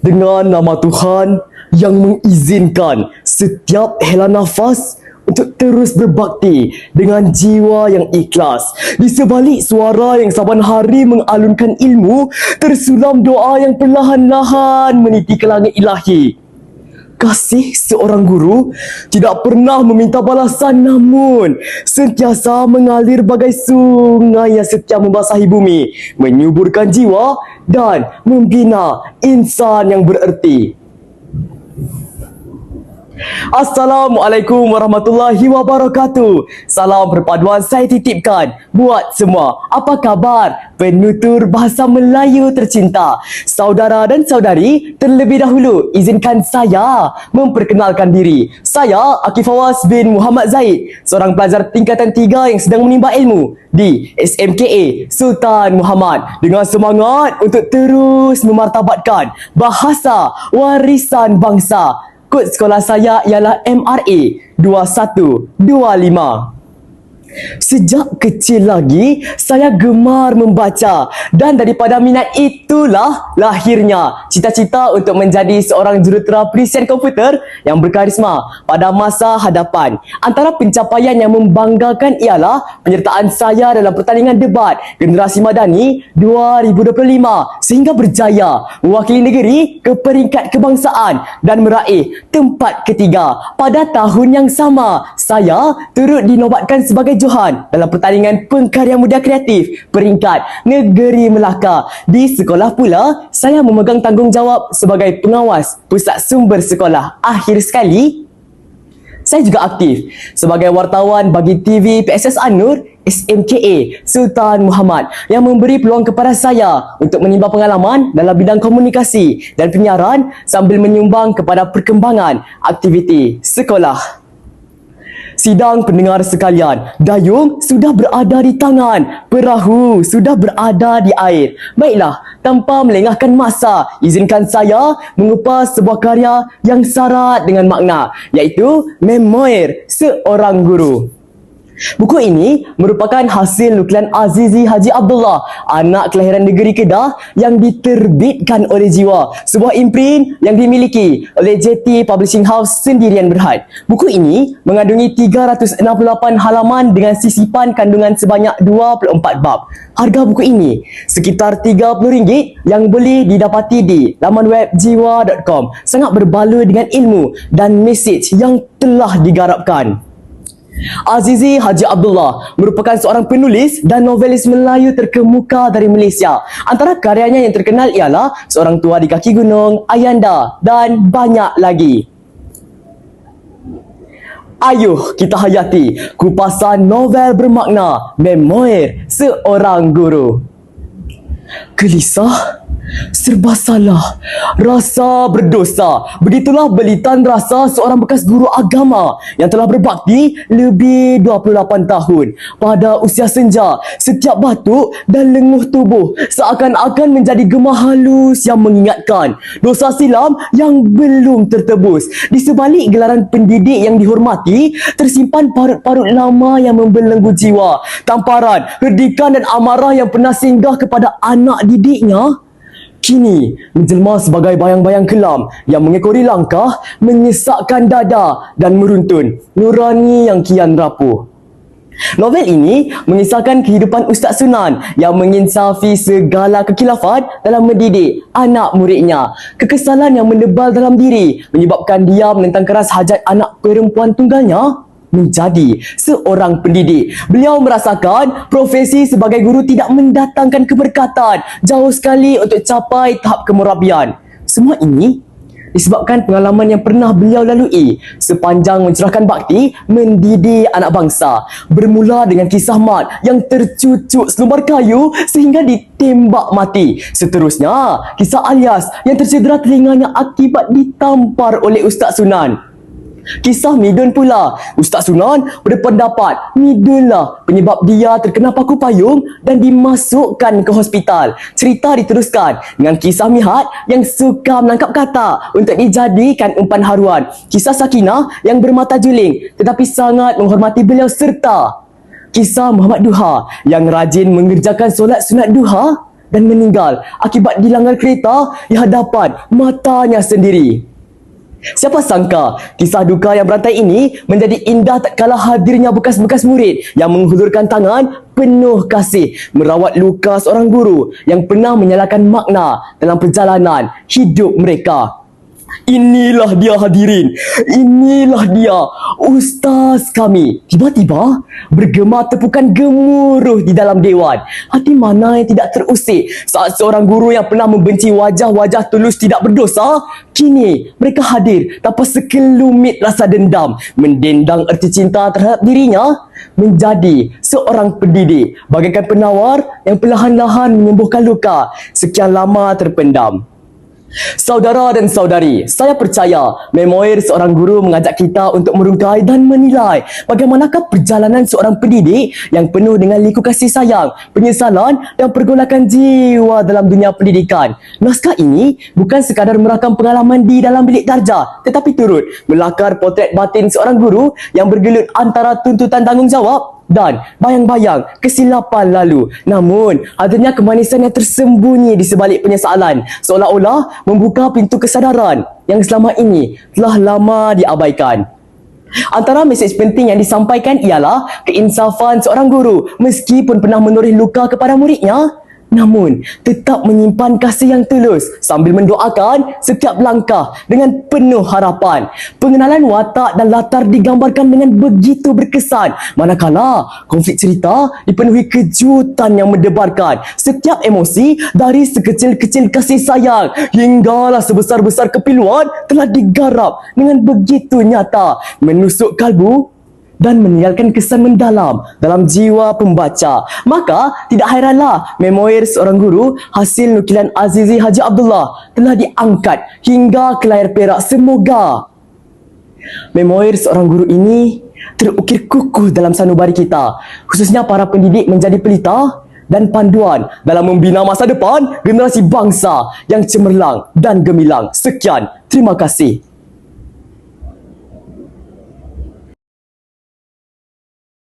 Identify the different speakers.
Speaker 1: Dengan nama Tuhan yang mengizinkan setiap hela nafas untuk terus berbakti dengan jiwa yang ikhlas. Di sebalik suara yang saban hari mengalunkan ilmu, tersulam doa yang perlahan-lahan meniti ke langit ilahi. Kasih seorang guru tidak pernah meminta balasan, namun sentiasa mengalir bagai sungai yang setia membasahi bumi, menyuburkan jiwa dan membina insan yang bererti. Assalamualaikum warahmatullahi wabarakatuh. Salam perpaduan saya titipkan buat semua. Apa khabar penutur bahasa Melayu tercinta? Saudara dan saudari, terlebih dahulu izinkan saya memperkenalkan diri. Saya Akif Fawaz bin Muhammad Zaid, seorang pelajar tingkatan 3 yang sedang menimba ilmu di SMKA Sultan Muhammad, dengan semangat untuk terus memartabatkan bahasa warisan bangsa. Kod sekolah saya ialah MRA 2125. Sejak kecil lagi, saya gemar membaca, dan daripada minat itulah lahirnya cita-cita untuk menjadi seorang jurutera perisian komputer yang berkarisma pada masa hadapan. Antara pencapaian yang membanggakan ialah penyertaan saya dalam pertandingan debat Generasi Madani 2025 sehingga berjaya mewakili negeri ke peringkat kebangsaan dan meraih tempat ketiga. Pada tahun yang sama, saya turut dinobatkan sebagai Johan dalam pertandingan pengkarya muda kreatif peringkat negeri Melaka. Di sekolah pula, saya memegang tanggungjawab sebagai pengawas pusat sumber sekolah. Akhir sekali, saya juga aktif sebagai wartawan bagi TV PSS An-Nur SMKA Sultan Muhammad, yang memberi peluang kepada saya untuk menimba pengalaman dalam bidang komunikasi dan penyiaran sambil menyumbang kepada perkembangan aktiviti sekolah. Sidang pendengar sekalian, dayung sudah berada di tangan, perahu sudah berada di air. Baiklah, tanpa melengahkan masa, izinkan saya mengupas sebuah karya yang syarat dengan makna, iaitu Memoir Seorang Guru. Buku ini merupakan hasil nukilan Azizi Haji Abdullah, anak kelahiran negeri Kedah, yang diterbitkan oleh Jiwa, sebuah imprint yang dimiliki oleh JT Publishing House Sendirian Berhad. Buku ini mengandungi 368 halaman dengan sisipan kandungan sebanyak 24 bab. Harga buku ini sekitar RM30 yang boleh didapati di laman web jiwa.com. Sangat berbaloi dengan ilmu dan mesej yang telah digarapkan. Azizi Haji Abdullah merupakan seorang penulis dan novelis Melayu terkemuka dari Malaysia. Antara karyanya yang terkenal ialah Seorang Tua di Kaki Gunung, Ayanda dan banyak lagi. Ayuh kita hayati kupasan novel bermakna Memoir Seorang Guru. Gelisah, serba salah, rasa berdosa. Begitulah belitan rasa seorang bekas guru agama yang telah berbakti lebih 28 tahun. Pada usia senja, setiap batuk dan lenguh tubuh seakan-akan menjadi gemah halus yang mengingatkan dosa silam yang belum tertebus. Di sebalik gelaran pendidik yang dihormati, tersimpan parut-parut lama yang membelenggu jiwa. Tamparan, herdikan dan amarah yang pernah singgah kepada anak didiknya kini menjelma sebagai bayang-bayang kelam yang mengekori langkah, menyesakkan dada dan meruntun nurani yang kian rapuh. Novel ini mengisahkan kehidupan Ustaz Sunan yang menginsafi segala kekilafan dalam mendidik anak muridnya. Kekesalan yang mendebal dalam diri menyebabkan dia menentang keras hajat anak perempuan tunggalnya menjadi seorang pendidik. Beliau merasakan profesi sebagai guru tidak mendatangkan keberkatan, jauh sekali untuk capai tahap kemurabian. Semua ini disebabkan pengalaman yang pernah beliau lalui sepanjang mencurahkan bakti mendidik anak bangsa. Bermula dengan kisah Mat yang tercucuk selumbar kayu sehingga ditembak mati. Seterusnya, kisah Alias yang tercedera telinganya akibat ditampar oleh Ustaz Sunan. Kisah Midun pula, Ustaz Sunan berpendapat Midunlah penyebab dia terkena paku payung dan dimasukkan ke hospital. Cerita diteruskan dengan kisah Mihat yang suka menangkap kata untuk dijadikan umpan haruan. Kisah Sakinah yang bermata juling tetapi sangat menghormati beliau, serta kisah Muhammad Duha yang rajin mengerjakan solat sunat duha dan meninggal akibat dilanggar kereta di hadapan matanya sendiri. Siapa sangka kisah duka yang berantai ini menjadi indah tak kala hadirnya bekas-bekas murid yang menghulurkan tangan penuh kasih merawat luka seorang guru yang pernah menyalakan makna dalam perjalanan hidup mereka. Inilah dia hadirin, inilah dia ustaz kami. Tiba-tiba bergema tepukan gemuruh di dalam dewan. Hati mana yang tidak terusik saat seorang guru yang pernah membenci wajah-wajah tulus tidak berdosa, kini mereka hadir tanpa sekelumit rasa dendam, mendendang erti cinta terhadap dirinya, menjadi seorang pendidik bagaikan penawar yang perlahan-lahan menyembuhkan luka sekian lama terpendam. Saudara dan saudari, saya percaya memoir seorang guru mengajak kita untuk merungkai dan menilai bagaimanakah perjalanan seorang pendidik yang penuh dengan liku kasih sayang, penyesalan dan pergolakan jiwa dalam dunia pendidikan. Naskah ini bukan sekadar merakam pengalaman di dalam bilik darjah, tetapi turut melakar potret batin seorang guru yang bergelut antara tuntutan tanggungjawab dan bayang-bayang kesilapan lalu. Namun, adanya kemanisan yang tersembunyi di sebalik penyesalan, seolah-olah membuka pintu kesadaran yang selama ini telah lama diabaikan. Antara mesej penting yang disampaikan ialah keinsafan seorang guru meskipun pernah menoreh luka kepada muridnya, namun tetap menyimpan kasih yang tulus sambil mendoakan setiap langkah dengan penuh harapan. Pengenalan watak dan latar digambarkan dengan begitu berkesan, manakala konflik cerita dipenuhi kejutan yang mendebarkan. Setiap emosi dari sekecil-kecil kasih sayang hinggalah sebesar-besar kepiluan telah digarap dengan begitu nyata, menusuk kalbu dan meninggalkan kesan mendalam dalam jiwa pembaca. Maka tidak hairanlah memoir seorang guru hasil nukilan Azizi Haji Abdullah telah diangkat hingga ke layar perak. Semoga memoir seorang guru ini terukir kukuh dalam sanubari kita, khususnya para pendidik, menjadi pelita dan panduan dalam membina masa depan generasi bangsa yang cemerlang dan gemilang. Sekian, terima kasih.